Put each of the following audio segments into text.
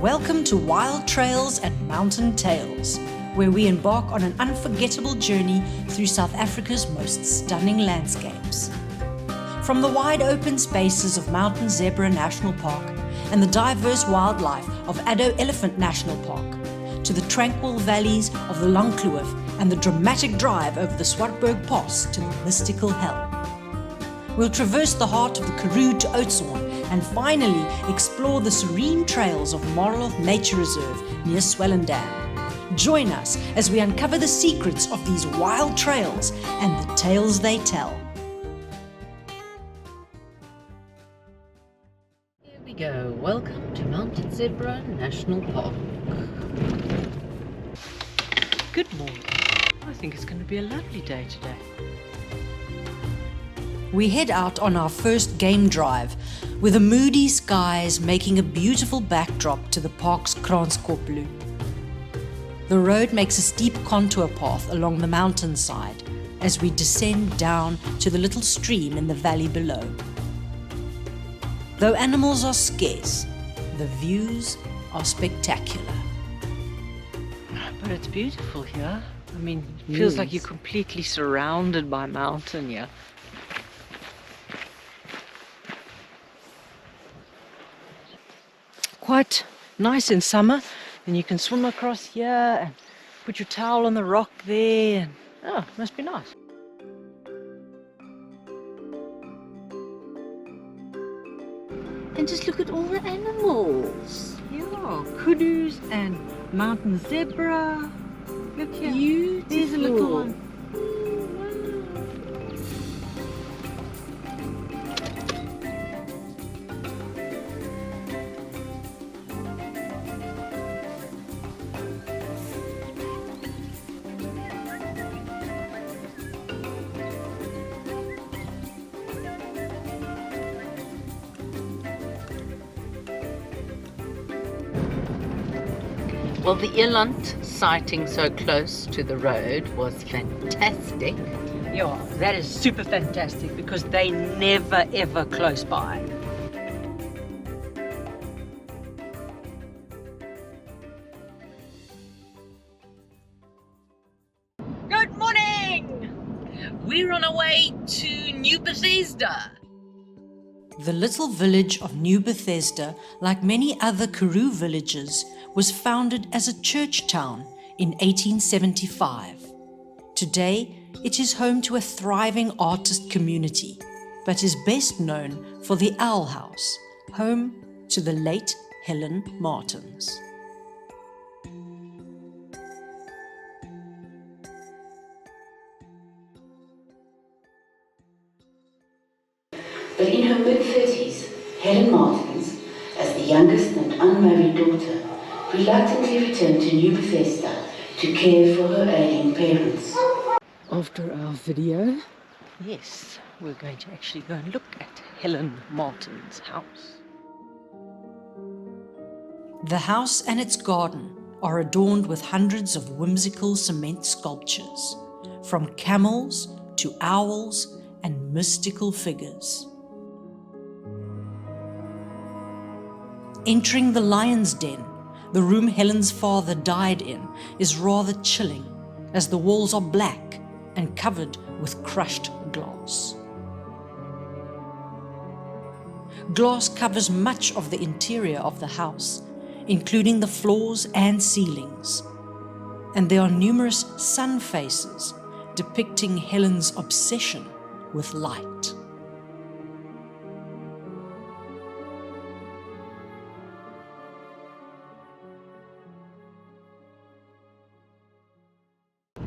Welcome to Wild Trails and Mountain Tales, where we embark on an unforgettable journey through South Africa's most stunning landscapes. From the wide open spaces of Mountain Zebra National Park and the diverse wildlife of Addo Elephant National Park, to the tranquil valleys of the Langkloof and the dramatic drive over the Swartberg Pass to the mystical hell. We'll traverse the heart of the Karoo to Oudtshoorn and finally explore the serene trails of Marloth Nature Reserve near Swellendam. Join us as we uncover the secrets of these wild trails and the tales they tell. Here we go. Welcome to Mountain Zebra National Park. Good morning. I think it's going to be a lovely day today. We head out on our first game drive, with the moody skies making a beautiful backdrop to the park's Kranskop loop. The road makes a steep contour path along the mountainside as we descend down to the little stream in the valley below. Though animals are scarce, the views are spectacular. But it's beautiful here. I mean, it feels like you're completely surrounded by mountain here. Quite nice in summer, and you can swim across here and put your towel on the rock there, and oh, must be nice. And just look at all the animals. Yeah, kudus and mountain zebra. Look here. Beautiful. There's a little one. Well, the eland sighting so close to the road was fantastic. Yeah, that is super fantastic because they never ever close by. Good morning! We're on our way to Nieu-Bethesda. The little village of Nieu-Bethesda, like many other Karoo villages, was founded as a church town in 1875. Today, it is home to a thriving artist community, but is best known for the Owl House, home to the late Helen Martins. But in her mid-30s, Helen Martins, as the youngest and unmarried daughter, reluctantly returned to Nieu-Bethesda to care for her ailing parents. After our video, yes, we're going to actually go and look at Helen Martin's house. The house and its garden are adorned with hundreds of whimsical cement sculptures, from camels to owls and mystical figures. Entering the lion's den, the room Helen's father died in, is rather chilling, as the walls are black and covered with crushed glass. Glass covers much of the interior of the house, including the floors and ceilings, and there are numerous sun faces depicting Helen's obsession with light.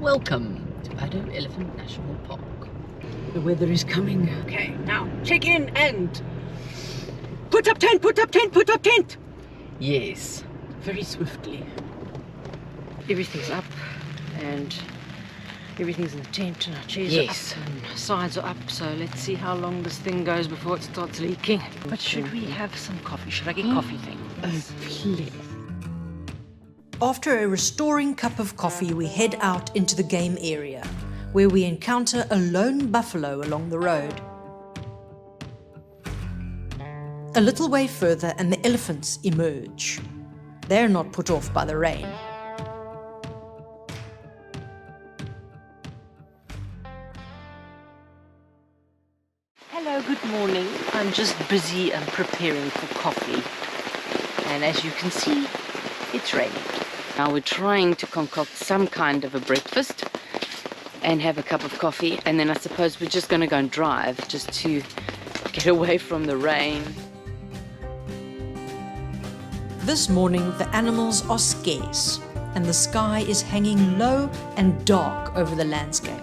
Welcome to Addo Elephant National Park. The weather is coming. Okay, now check in and put up tent, put up tent, put up tent. Yes, very swiftly. Everything's up and everything's in the tent and our chairs are up and sides are up. So let's see how long this thing goes before it starts leaking. But should we have some coffee? Should I get coffee things? Oh, please. After a restoring cup of coffee, we head out into the game area, where we encounter a lone buffalo along the road. A little way further and the elephants emerge. They're not put off by the rain. Hello, good morning. I'm just busy and preparing for coffee. And as you can see, it's raining. Now we're trying to concoct some kind of a breakfast and have a cup of coffee. And then I suppose we're just going to go and drive just to get away from the rain. This morning, the animals are scarce, and the sky is hanging low and dark over the landscape.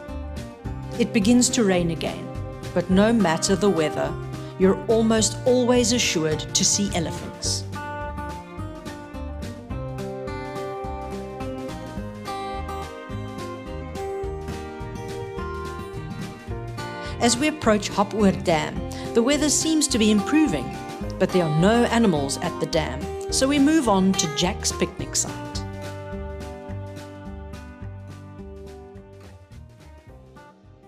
It begins to rain again, but no matter the weather, you're almost always assured to see elephants. As we approach Swartberg Dam, the weather seems to be improving, but there are no animals at the dam, so we move on to Jack's picnic site.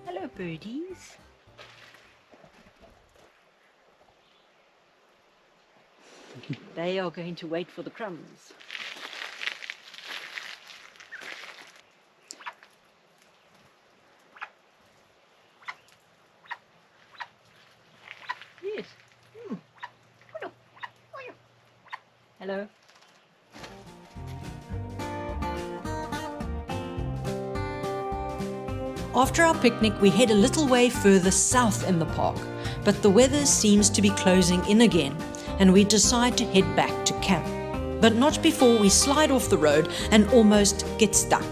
Hello, birdies. They are going to wait for the crumbs. Yes. Hello. After our picnic, we head a little way further south in the park, but the weather seems to be closing in again, and we decide to head back to camp. But not before we slide off the road and almost get stuck.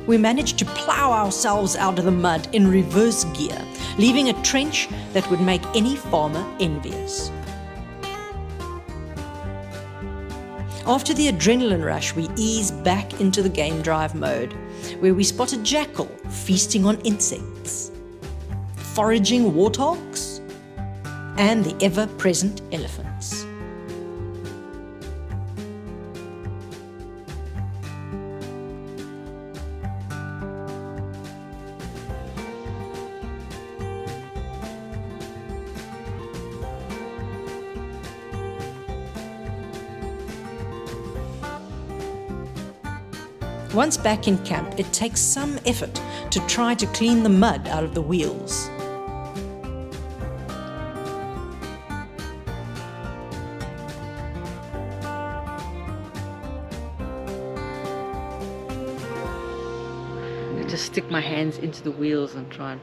We manage to plow ourselves out of the mud in reverse gear, leaving a trench that would make any farmer envious. After the adrenaline rush, we ease back into the game drive mode, where we spot a jackal feasting on insects, foraging warthogs, and the ever-present elephants. Once back in camp, it takes some effort to try to clean the mud out of the wheels. I just stick my hands into the wheels and try and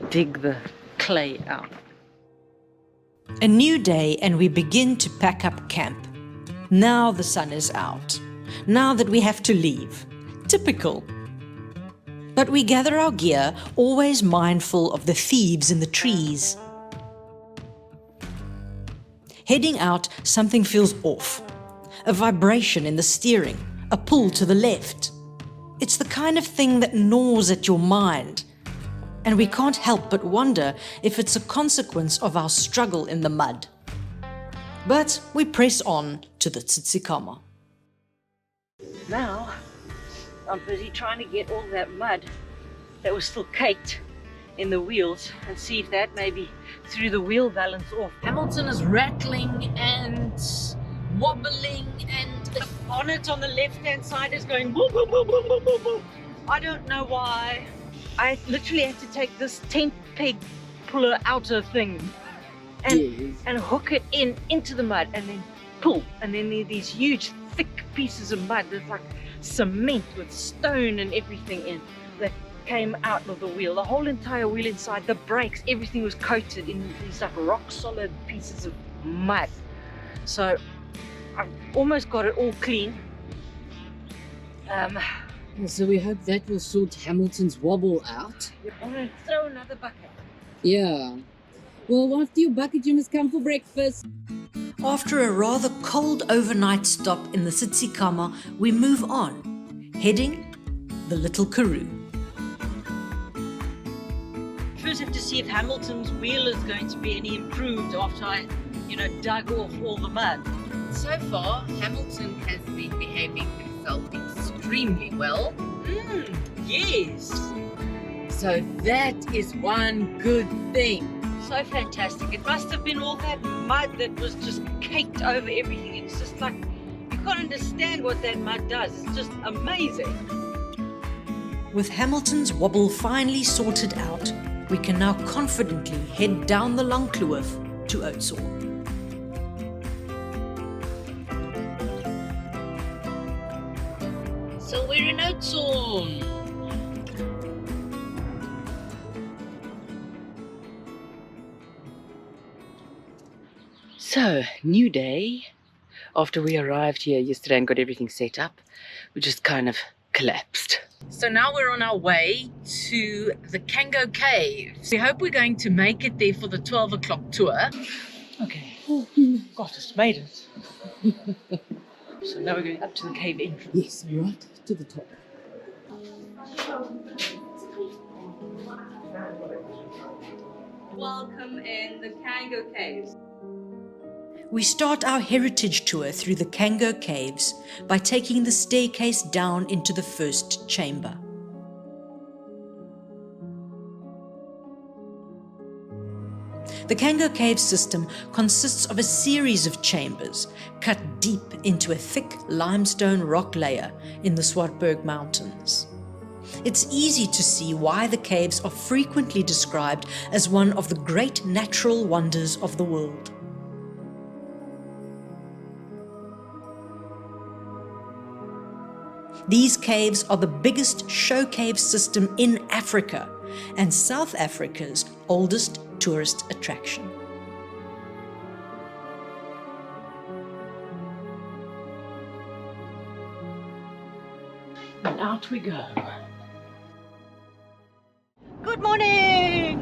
dig the clay out. A new day, and we begin to pack up camp. Now the sun is out. Now that we have to leave. Typical. But we gather our gear, always mindful of the thieves in the trees. Heading out, something feels off. A vibration in the steering, a pull to the left. It's the kind of thing that gnaws at your mind. And we can't help but wonder if it's a consequence of our struggle in the mud. But we press on to the Tsitsikamma. Now, I'm busy trying to get all that mud that was still caked in the wheels and see if that maybe threw the wheel balance off. Hamilton is rattling and wobbling, and the bonnet on the left-hand side is going woo, woo, woo, woo, woo, woo, woo. I don't know why. I literally had to take this tent peg puller outer thing and hook it into the mud and then pull, and then there are these huge thick pieces of mud that's like cement with stone and everything in that came out of the wheel. The whole entire wheel inside, the brakes, everything was coated in these like rock solid pieces of mud. So I've almost got it all clean. So we hope that will sort Hamilton's wobble out. I'm going to throw another bucket. Yeah. Well, after your bucket, you must come for breakfast. After a rather cold overnight stop in the Tsitsikamma, we move on, heading the Little Karoo. First have to see if Hamilton's wheel is going to be any improved after I, dug off all the mud. So far, Hamilton has been behaving himself extremely well. Yes. So that is one good thing. So fantastic. It must have been all that mud that was just caked over everything. It's just like you can't understand what that mud does. It's just amazing. With Hamilton's wobble finally sorted out, we can now confidently head down the Lang Kloof to Oudtshoorn. So we're in Oudtshoorn. So, new day. After we arrived here yesterday and got everything set up, we just kind of collapsed. So now we're on our way to the Cango Caves. We hope we're going to make it there for the 12 o'clock tour. Okay, got us, made it. So now we're going up to the cave entrance. Yes, right to the top. Welcome in the Cango Caves. We start our heritage tour through the Cango Caves by taking the staircase down into the first chamber. The Cango Cave system consists of a series of chambers cut deep into a thick limestone rock layer in the Swartberg Mountains. It's easy to see why the caves are frequently described as one of the great natural wonders of the world. These caves are the biggest show cave system in Africa and South Africa's oldest tourist attraction. And out we go. Good morning!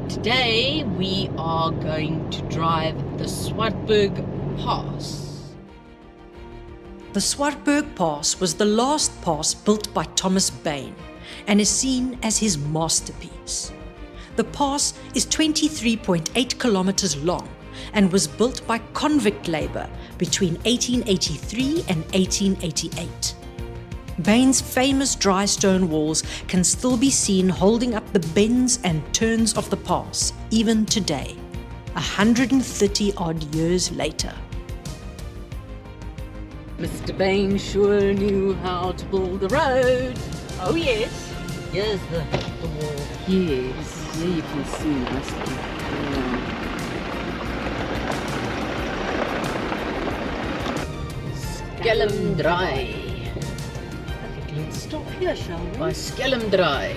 Today we are going to drive the Swartberg Pass. The Swartberg Pass was the last pass built by Thomas Bain and is seen as his masterpiece. The pass is 23.8 kilometers long and was built by convict labor between 1883 and 1888. Bain's famous dry stone walls can still be seen holding up the bends and turns of the pass even today, 130 odd years later. Mr. Bain sure knew how to build the road. Oh yes. Here's the wall. Yes, there you can see nicely. Swellendam. I think let's stop here, shall we? By Swellendam.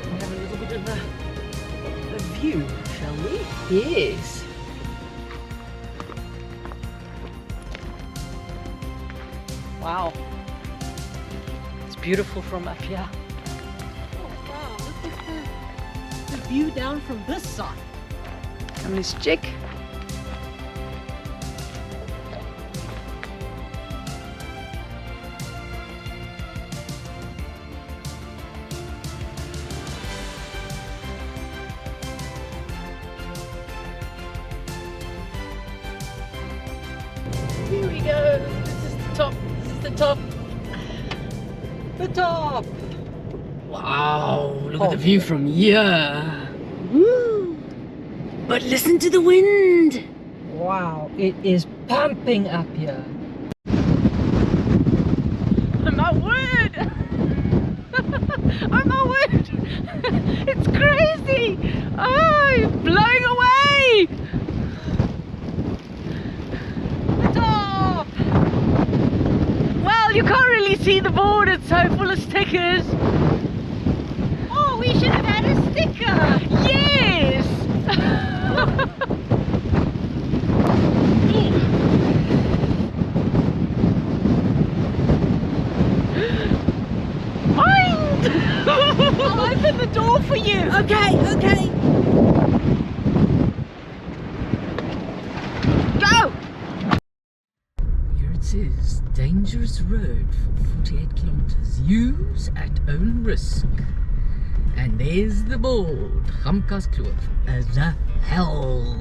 We'll have a little bit of a view, shall we? Yes. Wow, it's beautiful from up here. Oh wow, look at the view down from this side. Come, let's check. Here we go, this is the top. Top. The top. Wow, look at the view from here. Woo. But listen to the wind. Wow, it is pumping up here. My word. Oh my word. It's crazy. Oh, you're blowing away. The top. Well, you can't really see the board, it's so full of stickers. Oh, we should have had a sticker. Yes. Mind! I'll open the door for you. Okay, okay. Go! Here it says, dangerous road for 48 kilometers. Use at own risk. And there's the board, Gamkaskloof, as the hell.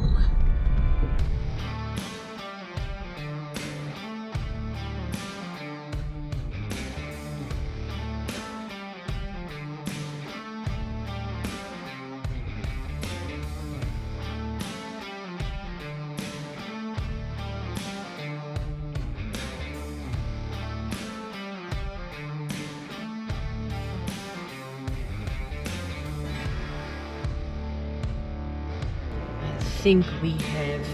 think we have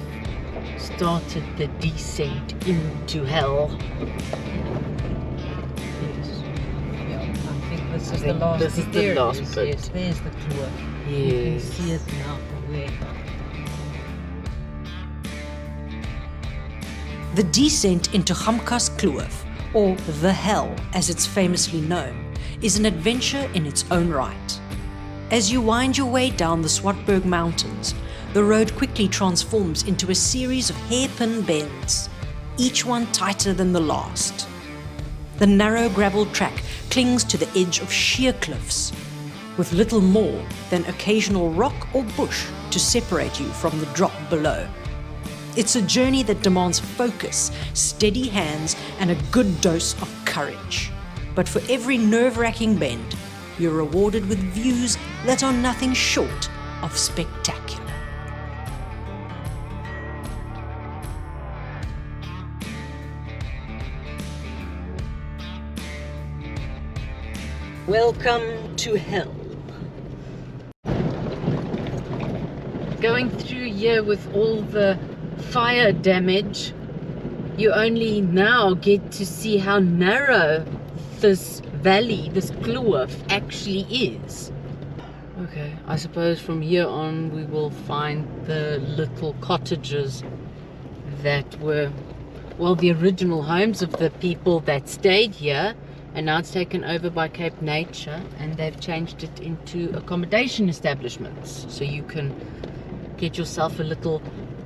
started the descent into hell. Yeah, I think this is I the think last this is bit. the There it last is. bit. Yes, there's the kloof. You can Yes. see it now from there. The descent into Gamkaskloof, or the Hell as it's famously known, is an adventure in its own right. As you wind your way down the Swartberg Mountains, the road quickly transforms into a series of hairpin bends, each one tighter than the last. The narrow gravel track clings to the edge of sheer cliffs, with little more than occasional rock or bush to separate you from the drop below. It's a journey that demands focus, steady hands, and a good dose of courage. But for every nerve-wracking bend, you're rewarded with views that are nothing short of spectacular. Welcome to hell. Going through here with all the fire damage, you only now get to see how narrow this valley, this kloof, actually is. Okay, I suppose from here on we will find the little cottages that were, well, the original homes of the people that stayed here, and now it's taken over by Cape Nature and they've changed it into accommodation establishments, so you can get yourself a little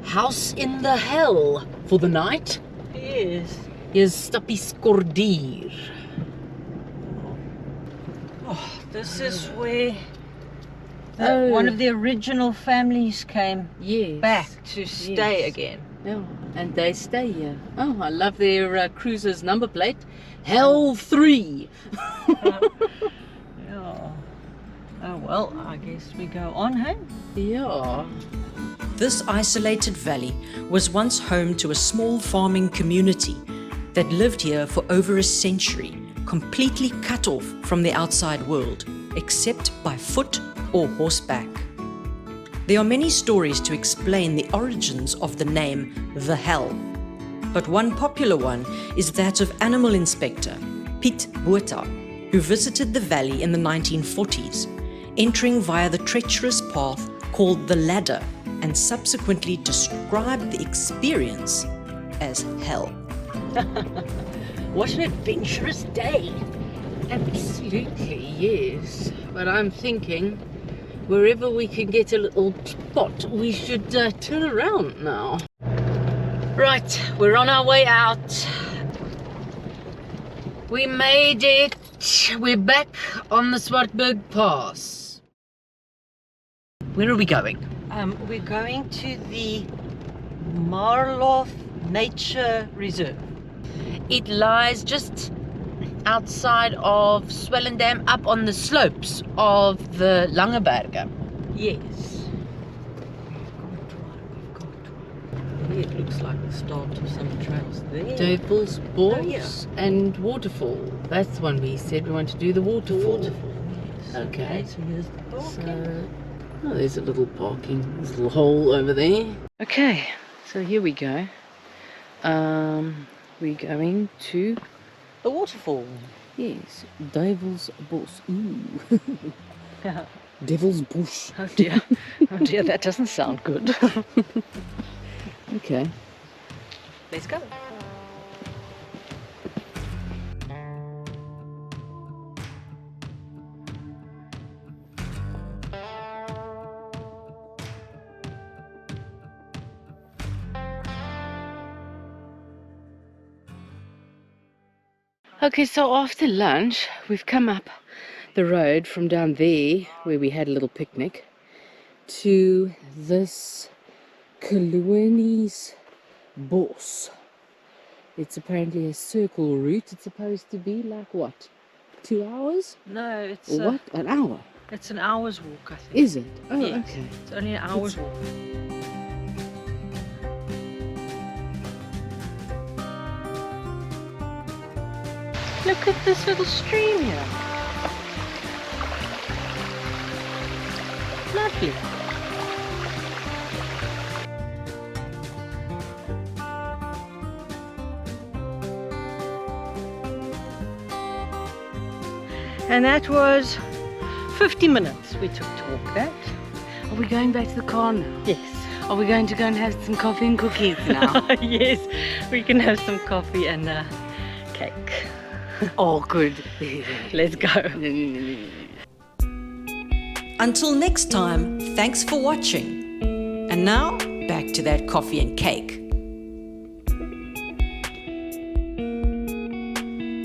house in the hell for the night. Yes. Here's Stappie Skordier. Oh, this is where Oh. one of the original families came Yes. back to stay Yes. again. Yeah, and they stay here. Oh, I love their cruiser's number plate. Hell 3. Yeah. Oh well, I guess we go on, hey? Yeah. This isolated valley was once home to a small farming community that lived here for over a century, completely cut off from the outside world, except by foot or horseback. There are many stories to explain the origins of the name The Hell, but one popular one is that of animal inspector Piet Botha, who visited the valley in the 1940s, entering via the treacherous path called the Ladder, and subsequently described the experience as hell. What an adventurous day. Absolutely, yes. But I'm thinking, wherever we can get a little spot, we should turn around now. Right, we're on our way out. We made it. We're back on the Swartberg Pass. Where are we going? We're going to the Marloth Nature Reserve. It lies just outside of Swellendam, up on the slopes of the Langeberge. Yes. It looks like the start of some trails there. Devil's Boss Oh, yeah. and Waterfall. That's the one we said we want to do, the waterfall. Yes. Okay. So here's the parking. So, oh, there's a little parking, there's a little hole over there. Okay, so here we go. We're going to, The waterfall. yes, Devil's Boss. Ooh. Devil's Bush. Oh dear. Oh dear, that doesn't sound good. Okay. Let's go. Okay, so after lunch, we've come up the road from down there, where we had a little picnic, to this Colonies Bos. It's apparently a circle route. It's supposed to be like what? 2 hours? No, it's Or what? An hour? it's an hour's walk, I think. Is it? Oh, Yes. okay. It's only an hour's walk. Look at this little stream here. Lovely. And that was 50 minutes we took to walk that. Are we going back to the car now? Yes. Are we going to go and have some coffee and cookies now? Yes, we can have some coffee and cake. Oh, good. Let's go. Until next time, thanks for watching. And now, back to that coffee and cake.